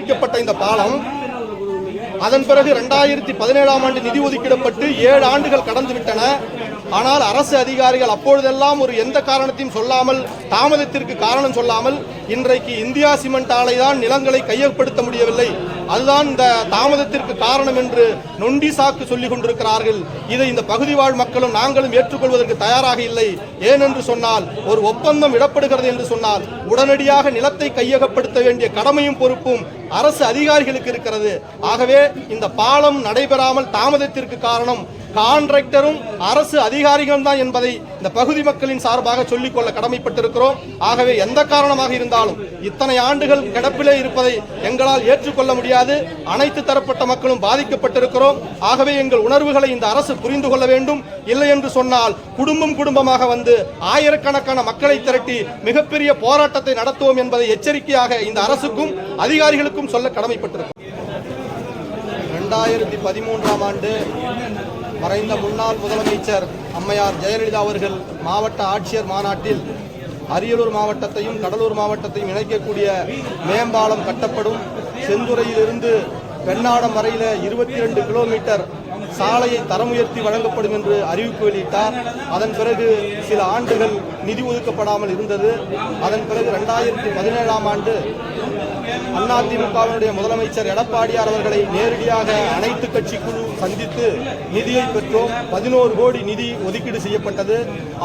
முடிக்கப்பட்ட இந்த பாலம் அதன் பிறகு 2017ஆம் ஆண்டு நிதி ஒதுக்கிடப்பட்டு 7 ஆண்டுகள் கடந்து விட்டன. ஆனால் அரசு அதிகாரிகள் அப்பொழுதெல்லாம் ஒரு எந்த காரணத்தையும் சொல்லாமல், தாமதத்திற்கு காரணம் சொல்லாமல், இன்றைக்கு இந்தியா சிமெண்ட் ஆலை தான் நிலங்களை கையகப்படுத்த முடியவில்லை, அதுதான் இந்த தாமதத்திற்கு காரணம் என்று நொண்டி சாக்கு சொல்லிக் கொண்டிருக்கிறார்கள். இதை இந்த பகுதி வாழ் மக்களும் நாங்களும் ஏற்றுக்கொள்வதற்கு தயாராக இல்லை. ஏனென்று சொன்னால், ஒரு ஒப்பந்தம் விடப்படுகிறது என்று சொன்னால் உடனடியாக நிலத்தை கையகப்படுத்த வேண்டிய கடமையும் பொறுப்பும் அரசு அதிகாரிகளுக்கு இருக்கிறது. ஆகவே இந்த பாலம் நடைபெறாமல் தாமதத்திற்கு காரணம் கான்ட்ராக்டரும் அரசு அதிகாரிகளும் தான் என்பதை இந்த பகுதி மக்களின் சார்பாக சொல்லிக்கொள்ள கடமைப்பட்டிருக்கிறோம். ஆகவே எந்த காரணமாக இருந்தாலும் இத்தனை ஆண்டுகள் கிடப்பிலே இருப்பதை எங்களால் ஏற்றுக்கொள்ள முடியாது. அனைத்து தரப்பட்ட மக்களும் பாதிக்கப்பட்டிருக்கிறோம். ஆகவே எங்கள் உணர்வுகளை இந்த அரசு புரிந்து கொள்ள வேண்டும். இல்லை என்று சொன்னால் குடும்பம் குடும்பமாக வந்து ஆயிரக்கணக்கான மக்களை திரட்டி மிகப்பெரிய போராட்டத்தை நடத்துவோம் என்பதை எச்சரிக்கையாக இந்த அரசுக்கும் அதிகாரிகளுக்கும் சொல்ல கடமைப்பட்டிருக்கிறோம். 2013ஆம் ஆண்டு மறைந்த முன்னாள் முதலமைச்சர் அம்மையார் ஜெயலலிதா அவர்கள் மாவட்ட ஆட்சியர் மாநாட்டில் அரியலூர் மாவட்டத்தையும் கடலூர் மாவட்டத்தையும் இணைக்கக்கூடிய மேம்பாலம் கட்டப்படும், செந்துறையிலிருந்து பெண்ணாடம் வரையில 22 கிலோமீட்டர் சாலையை தரம் உயர்த்தி வழங்கப்படும் என்று அறிவிப்பு வெளியிட்டார். அதன் பிறகு சில ஆண்டுகள் நிதி ஒதுக்கப்படாமல் இருந்தது. அதன் பிறகு 2017ஆம் ஆண்டு அதிமுகவினுடைய முதலமைச்சர் எடப்பாடியார் அவர்களை நேரடியாக அனைத்து கட்சி குழு சந்தித்து நிதியை பெற்றோம். 11 கோடி நிதி ஒதுக்கீடு செய்யப்பட்டது.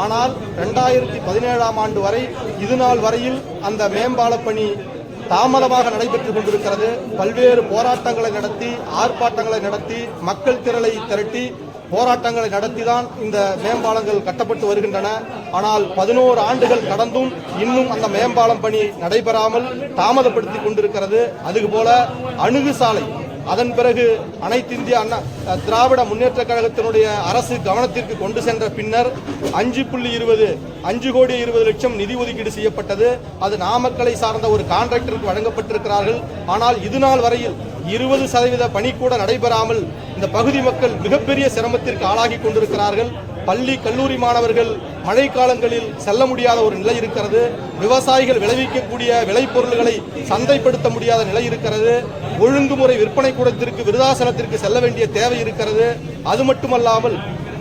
ஆனால் 2017ஆம் ஆண்டு வரை இதுநாள் வரையில் அந்த மேம்பால பணி தாமதமாக நடைபெற்றுக் கொண்டிருக்கிறது. பல்வேறு போராட்டங்களை நடத்தி, ஆர்ப்பாட்டங்களை நடத்தி, மக்கள் திரளை திரட்டி போராட்டங்களை நடத்திதான் இந்த மேம்பாலங்கள் கட்டப்பட்டு வருகின்றன. ஆனால் 11 ஆண்டுகள் கடந்தும் இன்னும் அந்த மேம்பாலம் பணி நடைபெறாமல் தாமதப்படுத்தி கொண்டிருக்கிறது. அதுபோல அணுகு சாலை அதன் பிறகு அனைத்து இந்திய திராவிட முன்னேற்ற கழகத்தினுடைய அரசு கவனத்திற்கு கொண்டு சென்ற பின்னர் 5 கோடி 20 லட்சம் நிதி ஒதுக்கீடு செய்யப்பட்டது. அது நாமக்கலை சார்ந்த ஒரு கான்ட்ராக்டருக்கு வழங்கப்பட்டிருக்கிறார்கள். ஆனால் இதுநாள் வரையில் 20% பணி கூட நடைபெறாமல் இந்த பகுதி மக்கள் மிகப்பெரிய சிரமத்திற்கு ஆளாகி கொண்டிருக்கிறார்கள். பள்ளி கல்லூரி மாணவர்கள் மழைக்காலங்களில் செல்ல முடியாத ஒரு நிலை இருக்கிறது. விவசாயிகள் விளைவிக்கக்கூடிய விளைபொருள்களை சந்தைப்படுத்த முடியாத நிலை இருக்கிறது. ஒழுங்குமுறை விற்பனை கூடத்திற்கு விருதாசனத்திற்கு செல்ல வேண்டிய தேவை இருக்கிறது. அது மட்டுமல்லாமல்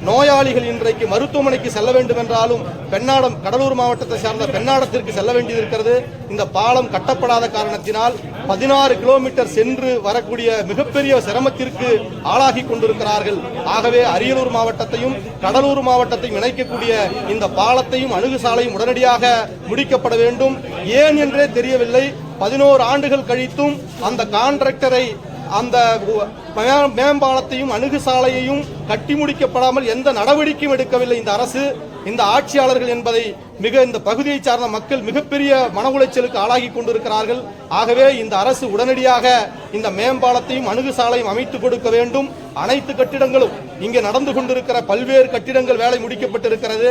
நோயாளிகள் இன்றைக்கு மருத்துவமனைக்கு செல்ல வேண்டும் என்றாலும் பெண்ணாடம் கடலூர் மாவட்டத்தை சார்ந்த பெண்ணாடத்திற்கு செல்ல வேண்டியது இருக்கிறது. இந்த பாலம் கட்டப்படாத காரணத்தினால் 16 கிலோமீட்டர் சென்று வரக்கூடிய மிகப்பெரிய சிரமத்திற்கு ஆளாகி கொண்டிருக்கிறார்கள். ஆகவே அரியலூர் மாவட்டத்தையும் கடலூர் மாவட்டத்தையும் இணைக்கக்கூடிய இந்த பாலத்தையும் அணுகு சாலையும் உடனடியாக முடிக்கப்பட வேண்டும். ஏன் என்றே தெரியவில்லை. 11 ஆண்டுகள் கழித்தும் அந்த கான்ட்ராக்டரை அந்த மேம்பாலத்தையும் அணுகு சாலையையும் கட்டி முடிக்கப்படாமல் எந்த நடவடிக்கையும் எடுக்கவில்லை இந்த அரசு, இந்த ஆட்சியாளர்கள் என்பதை இந்த பகுதியை சார்ந்த மக்கள் மிகப்பெரிய மன உளைச்சலுக்கு ஆளாகி கொண்டிருக்கிறார்கள். ஆகவே இந்த அரசு உடனடியாக இந்த மேம்பாலத்தையும் அணுகு சாலையும் அமைத்துக் கொடுக்க வேண்டும். அனைத்து கட்டிடங்களும் இங்கே நடந்து கொண்டிருக்கிற பல்வேறு கட்டிடங்கள் வேலை முடிக்கப்பட்டிருக்கிறது,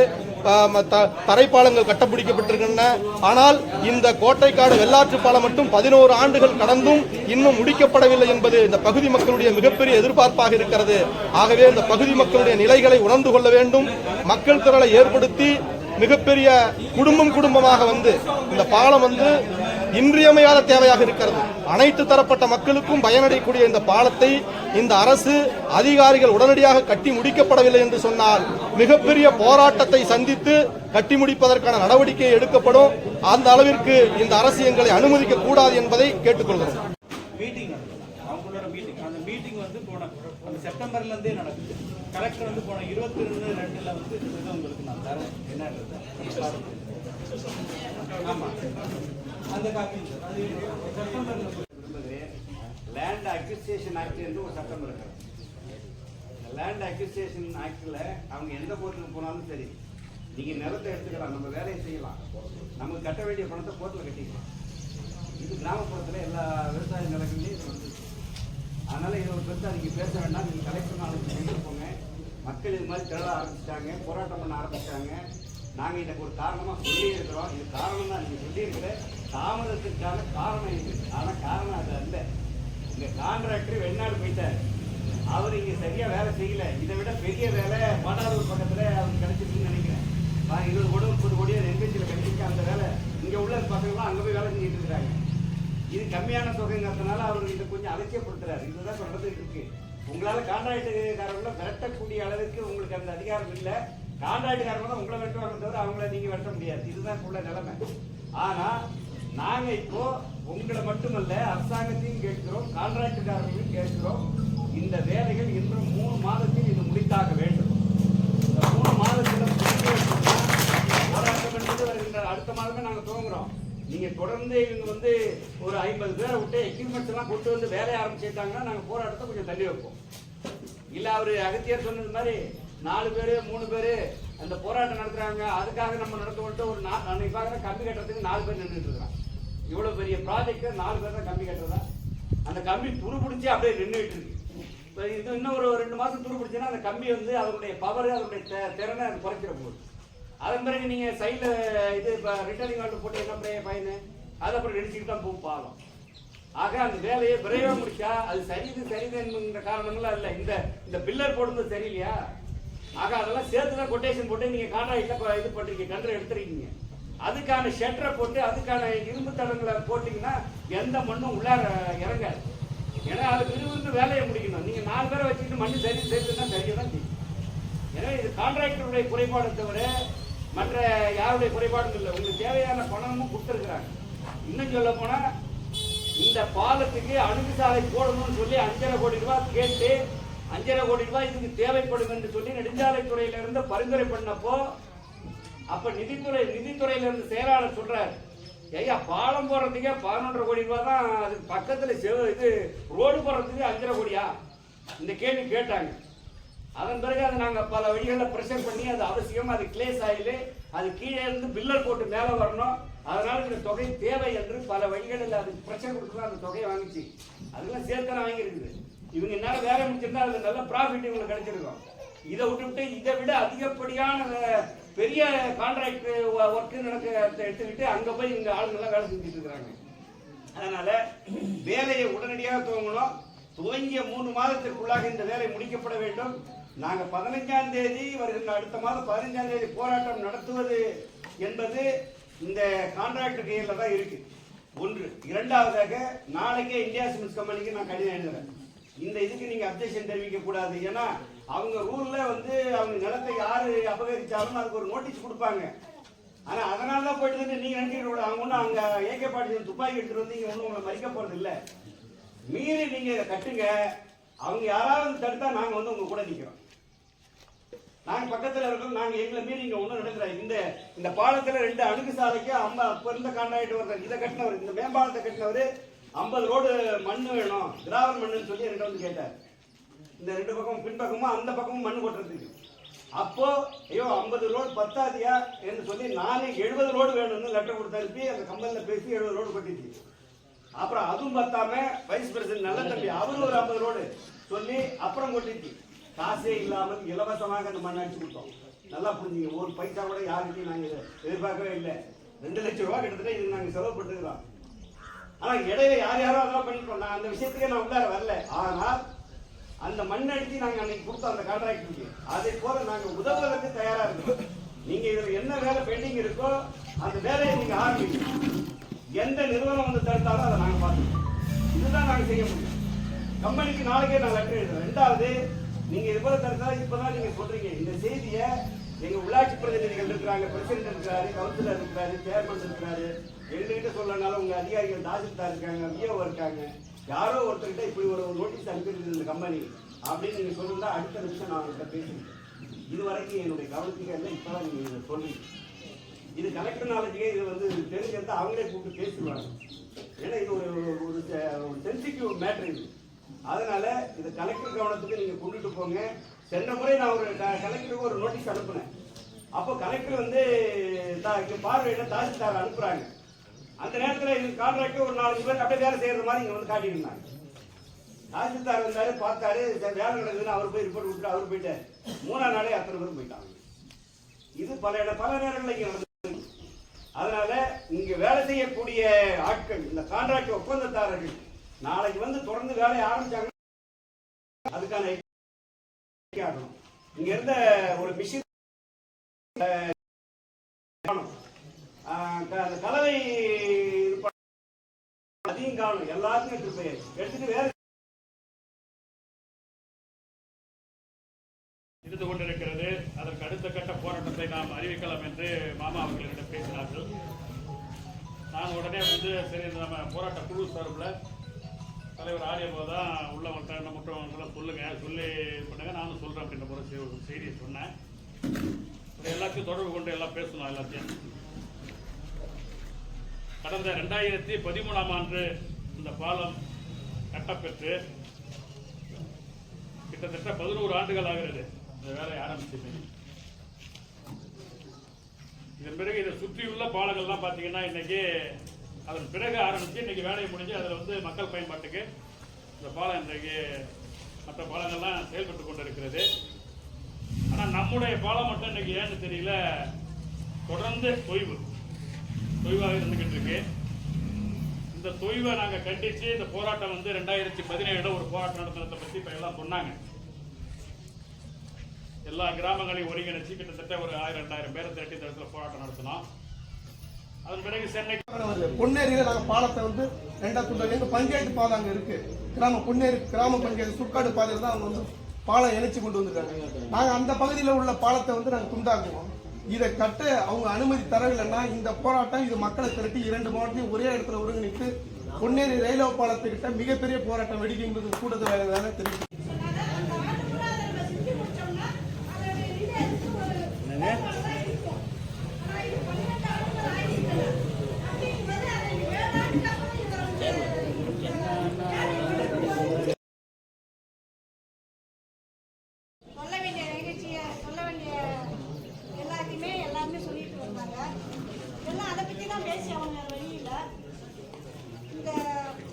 தரைப்பாலங்கள் கட்டப்பிடிக்கப்பட்டிருக்கின்றன. ஆனால் இந்த கோட்டைக்காடு வெள்ளாற்று பாலம் மட்டும் 11 ஆண்டுகள் கடந்தும் இன்னும் முடிக்கப்படவில்லை என்பது இந்த பகுதி மக்களுடைய மிகப்பெரிய எதிர்பார்ப்பாக இருக்கிறது. ஆகவே இந்த பகுதி மக்களுடைய நிலைகளை உணர்ந்து கொள்ள வேண்டும். மக்கள் திரளை ஏற்படுத்தி மிகப்பெரிய குடும்பமாக வந்து இந்த பாலம் இன்றியமையாத தேவையாக இருக்கிறது. அனைத்து தரப்பட்ட மக்களுக்கும் பயனடையக்கூடிய இந்த பாலத்தை இந்த அரசு அதிகாரிகள் உடனடியாக கட்டி முடிக்கப்படவில்லை என்று சொன்னால் மிகப்பெரிய போராட்டத்தை சந்தித்து கட்டி முடிப்பதற்கான நடவடிக்கை எடுக்கப்படும். அந்த அளவிற்கு இந்த அரசு எங்களை அனுமதிக்க கூடாது என்பதை கேட்டுக்கொள்கிறோம். செப்டம்பர்ல இருந்தே நடக்குது. கலெக்டர் போன 22/2 உங்களுக்கு நான் தரேன் என்னன்றது. ஆமா அந்த காப்பி செப்டம்பர்ல லேண்ட் அக்விசிஷன் ஆக்ட் என்று ஒரு சட்டம் இருக்கு. லேண்ட் அக்விசிஷன் ஆக்ட்ல அவங்க எந்த கோர்ட்டுக்கு போனாலும் சரி, நீங்க நிலத்தை எடுத்துக்கலாம், நம்ம வேலையை செய்யலாம், நமக்கு கட்ட வேண்டிய பணத்தை கோர்ட்ல கட்டிக்கலாம். இது கிராமப்புறத்துல எல்லா விவசாய நிலங்களையும் இது வந்து, அதனால இதை ஒரு பெருசாக நீங்கள் பேச வேண்டாம். நீங்கள் கலெக்டர் நாளைக்கு கொண்டு போங்க. மக்கள் இது மாதிரி திரள ஆரம்பிச்சிட்டாங்க, போராட்டம் பண்ண ஆரம்பிச்சிட்டாங்க. நாங்கள் இதுக்கு ஒரு காரணமாக சொல்லியிருக்கிறோம். இது காரணம் தான் நீங்கள் சொல்லியிருக்கிற தாமதத்திற்கான காரணம் இது. ஆனால் காரணம் அது அல்ல. இந்த கான்ட்ராக்டர் வெளிநாடு போயிட்டார், அவர் இங்கே சரியாக வேலை செய்யலை. இதை விட பெரிய வேலை பாடாளூர் பக்கத்தில் அவருக்கு கிடைச்சிருக்குன்னு நினைக்கிறேன். 20 கோடி 30 கோடி என்கேஜியில் கிடைச்சிருக்கு. அந்த வேலை இங்கே உள்ள பசங்களாம் அங்கே போய் வேலை செஞ்சுட்டு இருக்கிறாங்க. இது கம்மியான தொகைங்கிறதுனால அவருக்கு அலட்சியப்படுத்துறாரு. இதுதான் நடந்துட்டு இருக்கு. உங்களால கான்ட்ராக்டுக்காரங்களை விரட்டக்கூடிய அளவுக்கு உங்களுக்கு அந்த அதிகாரம் இல்லை. கான்ட்ராக்டுக்காரங்க தான் உங்களை வெட்டுவாங்க தவிர அவங்கள நீங்க வெட்ட முடியாது. இதுதான் உள்ள நிலைமை. ஆனா நாங்க இப்போ உங்களை மட்டுமல்ல அரசாங்கத்தையும் கேட்கிறோம், கான்ட்ராக்டுக்காரர்களையும் கேட்கிறோம். இந்த வேலைகள் இன்னும் 3 மாதத்தில் இது முடித்தாக வேண்டும். இந்த 3 மாதத்தில் போராட்டம் என்பது வருகின்ற அடுத்த மாதமே நாங்க துவங்குறோம். நீங்க தொடர்ந்து இவங்க வந்து ஒரு 50 பேரை விட்டு எக்யூப்மெண்ட்ஸ் எல்லாம் கொண்டு வந்து வேலையை ஆரம்பிச்சுட்டாங்கன்னா நாங்க போராட்டத்தை கொஞ்சம் தள்ளி வைப்போம். இல்ல அவரு அகத்தியர் சொன்னது மாதிரி 4 பேரு 3 பேரு அந்த போராட்டம் நடத்துறாங்க, அதுக்காக நம்ம நடத்த ஒரு அன்னைக்கு பாக்குற கம்பி கட்டுறதுக்கு 4 பேர் நின்றுட்டு இருக்காங்க. இவ்வளவு பெரிய ப்ராஜெக்ட் 4 பேர் தான் கம்பி கட்டுறதா? அந்த கம்பி துரு பிடிச்சி அப்படியே நின்றுட்டு இருக்கு. இது இன்னும் ஒரு 2 மாசம் துரு பிடிச்சுன்னா அந்த கம்பி வந்து அதனுடைய பவர் அதனுடைய திறனை அது குறைக்கிற போகுது. அதன் பிறகு நீங்க சைட்ல இது ரிட்டர்னிங் ஆர்டர் போட்டு என்ன பயனு? அது அப்புறம் நடிச்சுக்கிட்டு தான் போகும் பாலம். ஆக அந்த வேலையை விரைவாக முடிச்சா அது சரிது என்கிற காரணங்கள்லாம் இல்லை. இந்த பில்லர் போடுறது சரியில்லையா? ஆக அதெல்லாம் சேர்த்துதான் கொட்டேஷன் போட்டு நீங்க கான்ட்ராக்ட்ல இது பண்றீங்க, டெண்டர் எடுத்துருக்கீங்க. அதுக்கான ஷெட்டரை போட்டு அதுக்கான இரும்பு தடங்களை போட்டீங்கன்னா எந்த மண்ணும் உள்ளார இறங்காது. ஏன்னா அது விறுவிறுந்து வேலையை முடிக்கணும். நீங்க 4 பேரை வச்சுக்கிட்டு மண்ணு சேர்த்துன்னா சரியா தான் செய்யும். எனவே இது கான்ட்ராக்டருடைய குறைபாடை தவிர மற்ற யாருடைய குறைபாடும் இல்லை. உங்களுக்கு தேவையான பணமும் கொடுத்துருக்குறாங்க. இன்னும் சொல்ல போனா இந்த பாலத்துக்கு அணுகு சாலை போடணும்னு சொல்லி 5,5 கோடி ரூபாய் கேட்டு 5,5 கோடி ரூபாய் இதுக்கு தேவைப்படும் என்று சொல்லி நெடுஞ்சாலைத்துறையில இருந்து பரிந்துரை பண்ணப்போ அப்ப நிதித்துறையில இருந்து செயலாளர் சொல்றாரு, ஐயா பாலம் போடுறதுக்கே 11,5 கோடி ரூபாய் தான், அதுக்கு பக்கத்துல இது ரோடு போடுறதுக்கு 5,5 கோடியா? இந்த கேள்வி கேட்டாங்க. அதன் பிறகு அதை நாங்க பல வழிகளில் பிரஷர் பண்ணி அது அவசியம், அது கிளேஸ் ஆயிலு, அது கீழே இருந்து பில்லர் போட்டு மேல வரணும், அதனால இந்த தொகை தேவை என்று பல வழிகளில் அதுக்கு பிரஷர் கொடுத்து அந்த தொகையை வாங்கிச்சு. அதெல்லாம் சேர்த்தன வாங்கியிருக்குது. இவங்க என்ன வேலை முடிச்சிருந்தா அதுல நல்ல ப்ராஃபிட் இவங்களுக்கு கிடைச்சிருக்கும். இதை விட்டுவிட்டு இதை விட அதிகப்படியான பெரிய கான்ட்ராக்ட் ஒர்க் எடுத்துக்கிட்டு அங்க போய் இங்க ஆளுங்கெல்லாம் வேலை செஞ்சுட்டு இருக்கிறாங்க. அதனால வேலையை உடனடியாக துவங்கணும். துவங்கிய 3 மாதத்திற்குள்ளாக இந்த வேலை முடிக்கப்பட வேண்டும். நாங்க 15ஆம் தேதி வருகின்ற அடுத்த மாதம் 15ஆம் தேதி போராட்டம் நடத்துவது என்பது இந்த கான்ட்ராக்டர் கையில தான் இருக்கு. ஒன்று. இரண்டாவதாக நாளைக்கே இந்தியா சிமெண்ட்ஸ் கம்பெனிக்கு நான் கடிதம் எழுதுறேன். இந்த இதுக்கு நீங்க அப்ஜெக்ஷன் தெரிவிக்க கூடாது. ஏன்னா அவங்க ரூல்ல வந்து அவங்க நிலத்தை யாரு அபகரிச்சாலும் அதுக்கு ஒரு நோட்டீஸ் கொடுப்பாங்க. ஆனா அதனால தான் போயிட்டு நீங்க நினைக்கிறீங்க அவங்க ஒன்றும் அங்க ஏகே பாட்டி துப்பாக்கி எடுத்துட்டு வந்து இங்க ஒன்றும் உங்களை மறிக்க போறது இல்லை. மீறி நீங்க இதை கட்டுங்க. அவங்க யாராவது தடுத்தா நாங்க வந்து உங்க கூட நிக்கிறோம். நாங்க பக்கத்துல இருக்கோம். நாங்க எங்களை மீறி இங்க ஒண்ணும் நடக்கிறாங்க. இந்த பாலத்துல 2 அணுகு சாலைக்கு அப்ப இருந்த கான்ட்ராக்ட் ஒருத்தர் இதை கட்டினவர், இந்த மேம்பாலத்தை கட்டினவர் 50 ரோடு மண் வேணும், திராவிட மண்ணுன்னு சொல்லி என்கிட்ட வந்து கேட்டார். இந்த 2 பக்கமும் பின்பக்கமும் அந்த பக்கமும் மண் கொட்டுறதுக்கு. அப்போ ஐயோ 50 ரோடு பத்தாதியா என்று சொல்லி நானே 70 ரோடு வேணும்னு லெட்டர் கொடுத்து அனுப்பி அந்த கம்பெனில பேசி 70 ரோடு கொட்டிச்சு. அப்புறம் அதுவும் பத்தாம வைஸ் பிரசிடன்ட் நல்ல தம்பி அவரு ஒரு 50 ரோடு சொல்லி அப்புறம் கொட்டிச்சு. காசே இல்லாமல் இலவசமாக அந்த மண் அடிச்சு கொடுத்தோம். நல்லா புரிஞ்சுங்க. ஒரு பைசா கூட யாருக்கையும் நாங்க எதிர்பார்க்கவே இல்லை. 2 லட்சம் ரூபாய் கிட்டத்தட்ட இது நாங்க செலவு பண்ணிருக்கோம். ஆனா இடையில யாரோ அதெல்லாம் பண்ணிட்டோம். நான் அந்த விஷயத்துக்கே நான் உள்ளார வரல. ஆனால் அந்த மண் அடிச்சு நாங்க அன்னைக்கு கொடுத்தோம் அந்த கான்ட்ராக்டுக்கு. அதை போல நாங்க உதவுவதற்கு தயாரா இருக்கோம். நீங்க இதுல என்ன வேலை பெண்டிங் இருக்கோ அந்த வேலையை நீங்க ஆரம்பிக்கணும். எந்த நிறுவனம் வந்து தடுத்தாலும் அதை நாங்க பார்த்துக்கோம். இதுதான் நாங்க செய்ய முடியும். கம்பெனிக்கு நாளைக்கே நான் லெட்டர் எழுதுறேன். 2வது, நீங்க இது போல தடுத்தா இப்பதான் நீங்க சொல்றீங்க இந்த செய்தியை. எங்க உள்ளாட்சி பிரதிநிதிகள் இருக்கிறாங்க, பிரசிடென்ட் இருக்கிறாரு, கவுன்சிலர் இருக்கிறாரு, சேர்மன் இருக்கிறாரு. எங்ககிட்ட சொல்லனால உங்க அதிகாரிகள் தாசில்தார் இருக்காங்க, விஓ இருக்காங்க. யாரோ ஒருத்தர்கிட்ட இப்படி ஒரு நோட்டீஸ் அனுப்பிடுது இந்த கம்பெனி அப்படின்னு நீங்க சொல்லிருந்தா அடுத்த நிமிஷம் நான் உங்கள்கிட்ட பேசுறேன். இது வரைக்கும் என்னுடைய கவனத்துக்கு இல்லை. இப்பதான் நீங்க இதை சொல்றீங்க. இது கலெக்டர் நாலேஜுக்கே இது வந்து தெரிஞ்சிருந்தா அவங்களே கூப்பிட்டு பேசுவாங்க. ஏன்னா இது ஒரு சென்சிட்டிவ் மேட்டர் இது. அதனால இது கலெக்டர் கவனத்துக்கு நீங்க கொண்டுட்டு போங்க. சென்ற முறை நான் ஒரு கலெக்டருக்கு ஒரு நோட்டீஸ் அனுப்புனேன். அப்போ கலெக்டர் வந்து பார்வையிட தாசில்தார் அனுப்புறாங்க. அந்த நேரத்தில் இது கான்ட்ராக்டர் ஒரு 4 பேர் அப்படியே வேலை செய்யற மாதிரி இங்க வந்து காட்டியிருந்தாங்க. தாசில்தார் வந்தாரு, பார்த்தாரு, வேலை நடக்குதுன்னு அவர் போய் ரிப்போர்ட் கொடுத்துட்டு அவர் போயிட்டாரு. 3ஆம் நாளே அத்தனை பேரும் போயிட்டாங்க. இது பல நேரங்களில் இங்க நடந்தது. அதனால இங்க வேலை செய்யக்கூடிய ஆட்கள், இந்த கான்ட்ராக்ட் ஒப்பந்ததாரர்கள் நாளைக்கு வந்து தொடர்ந்து வேலையை ஆரம்பிச்சாங்க. அதுக்கான இங்க இருந்த ஒரு மிஷின் கலவை அதையும் காணும் எல்லாத்தையும் எடுத்துட்டு வேலை இருந்து கொண்டிருக்கிறது. அதற்கு அடுத்த கட்ட போராட்டத்தை நாம் அறிவிக்கலாம் என்று மாமா அவர்களிடம் பேசினார்கள். நான் உடனே சரி நம்ம போராட்ட குழு சார்பில் தலைவர் ஆரியபோது தான் உள்ளவங்கள்ட்ட என்ன மட்டும் சொல்லி பண்ணுங்க, நானும் சொல்கிறேன் அப்படின்ற ஒரு செய்தியை சொன்னேன். எல்லாத்தையும் தொடர்பு கொண்டு எல்லாம் பேசணும். எல்லாத்தையும் கடந்த 2013ஆம் ஆண்டு இந்த பாலம் கட்டப்பெற்று கிட்டத்தட்ட 11 ஆண்டுகள் ஆகிறது இந்த வேலையை ஆரம்பிச்சு. இதன் பிறகு இதை சுற்றியுள்ள பாலங்கள்லாம் பார்த்தீங்கன்னா இன்னைக்கு அதன் பிறகு ஆரம்பிச்சு இன்னைக்கு வேலையை முடிஞ்சு அதில் மக்கள் பயன்பாட்டுக்கு இந்த பாலம் இன்றைக்கு மற்ற பாலங்கள்லாம் செயல்பட்டு கொண்டு இருக்கிறது. ஆனால் நம்முடைய பாலம் மட்டும் இன்னைக்கு ஏன்னு தெரியல தொடர்ந்து தொய்வாக இருந்துகிட்டு இருக்கு. இந்த தொய்வை நாங்கள் கண்டித்து இந்த போராட்டம் 2017 ஒரு போராட்டம் நடத்துறதை பற்றி இப்போ எல்லாம் சொன்னாங்க. எல்லா கிராமங்களையும் ஒருங்கிணைச்சு கிட்டத்தட்ட ஒரு 1000-2000 பேரை திரட்டி இந்த இடத்துல போராட்டம் நடத்தினோம். அதன் பிறகு சென்னை பொன்னேரியில நாங்கள் பாலத்தை ரெண்டா துண்டு எங்க பஞ்சாயத்து பாதை அங்கே இருக்கு. பொன்னேரி கிராம பஞ்சாயத்து சுற்காடு பாதையில் தான் அவங்க பாலம் இணைச்சு கொண்டு வந்துருக்காங்க. நாங்கள் அந்த பகுதியில் உள்ள பாலத்தை நாங்கள் துண்டாக்குவோம். இதை கட்ட அவங்க அனுமதி தரவில்லைன்னா இந்த போராட்டம் இது மக்களை திரட்டி 2 மாவட்டத்தையும் ஒரே இடத்துல ஒருங்கிணைத்து பொன்னேரி ரயில்வே பாலத்துக்கிட்ட மிகப்பெரிய போராட்டம் வெடிக்கும் என்பது கூட்டத்தில் வேலை தெரிவிக்கும். எல்லாருமே சொல்லிட்டு வந்தாங்க. எல்லாம் அதை பற்றி தான் பேசி அவங்க வெளியில இந்த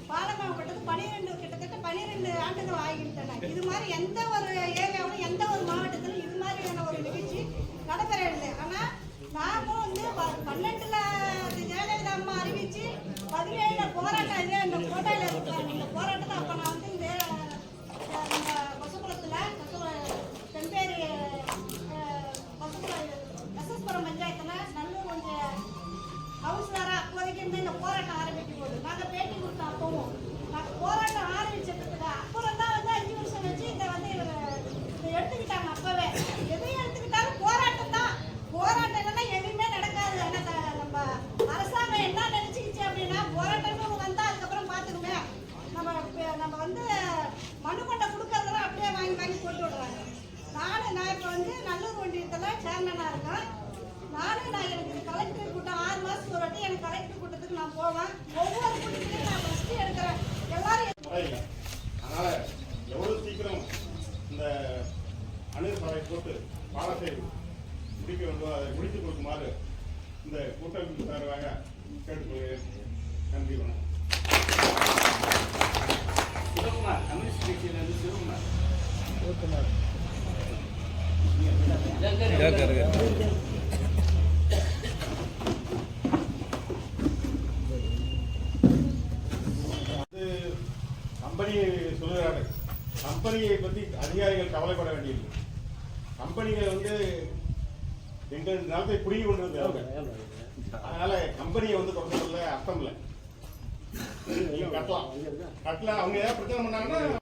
பாலமாகப்பட்டது கிட்டத்தட்ட 12 ஆண்டுகள் ஆகிவிட்டன. இது மாதிரி எந்த ஒரு ஏரியாவிலும் எந்த ஒரு மாவட்டத்திலும் இது மாதிரியான ஒரு நிகழ்ச்சி நடைபெறவில்லை. ஆனால் நாமும் 12ல் ஜெயலலிதா அம்மா அறிவிச்சு 17 போராட்டம் இந்த கோட்டையில் இருக்காங்க. இந்த போராட்டத்தை அப்போ நான் இந்த பசுகுளத்தில் தென்பேரி எஸ்எஸ்புரம் பஞ்சாயத்துல நல்லூர் கொஞ்சம் கவுன்சிலராக அப்போதைக்கு இந்த போராட்டம் ஆரம்பிக்கும் போது நாங்கள் பேட்டி கொடுத்தோம். அப்பவும் நாங்கள் போராட்டம் ஆரம்பிச்சதுக்கு அப்புறம் தான் 5 வருஷம் வச்சு இதை இதை எடுத்துக்கிட்டாங்க. அப்பவே எதையும் எடுத்துக்கிட்டாலும் போராட்டம் தான். போராட்டம் இல்லைன்னா எதுவுமே நடக்காது. ஆனால் நம்ம அரசாங்கம் என்ன நினைச்சுக்கிச்சு அப்படின்னா போராட்டம்னு வந்தால் அதுக்கப்புறம் பார்த்துக்குமே நம்ம மனு கொண்டை கொடுக்கறதெல்லாம் அப்படியே வாங்கி போட்டு விடுறாங்க. நான் இப்போ நல்லூர் ஒன்றியத்தில் சேர்மனாக இருக்கேன். எனக்கு கலெக்டர் கூட்டம் 6 மாதத்துக்கு ஒரு வாட்டி எனக்கு கலெக்டர் கூட்டத்துக்கு நான் போவேன். ஒவ்வொரு கூட்டத்திலையும் நான் ஃபஸ்ட்டு எடுக்கிறேன். எல்லாரும் அதனால எவ்வளவு சீக்கிரம் இந்த அணுகுமுறை போட்டு பாலத்தை முடித்துக் கொடுக்குமாறு இந்த கூட்டமைப்பு சார்பாக கேட்டுக்கொள்கிறேன். நன்றி, வணக்கம். சிவகுமார் கம்யூனிஸ்ட் கட்சியிலிருந்து சிவகுமார் கம்பெனியை சொல்லுகிறார்கள். கம்பெனியை பற்றி அதிகாரிகள் கவலைப்பட வேண்டியது. கம்பெனிகள் எங்கள் நிலத்தை புடிங்கி கொண்டு வந்து அதனால கம்பெனியை தொடர்ந்து சொல்ல அர்த்தம் இல்லை. நீங்க கட்டலாம் அவங்க ஏதாவது பிரச்சனை பண்ணாங்கன்னா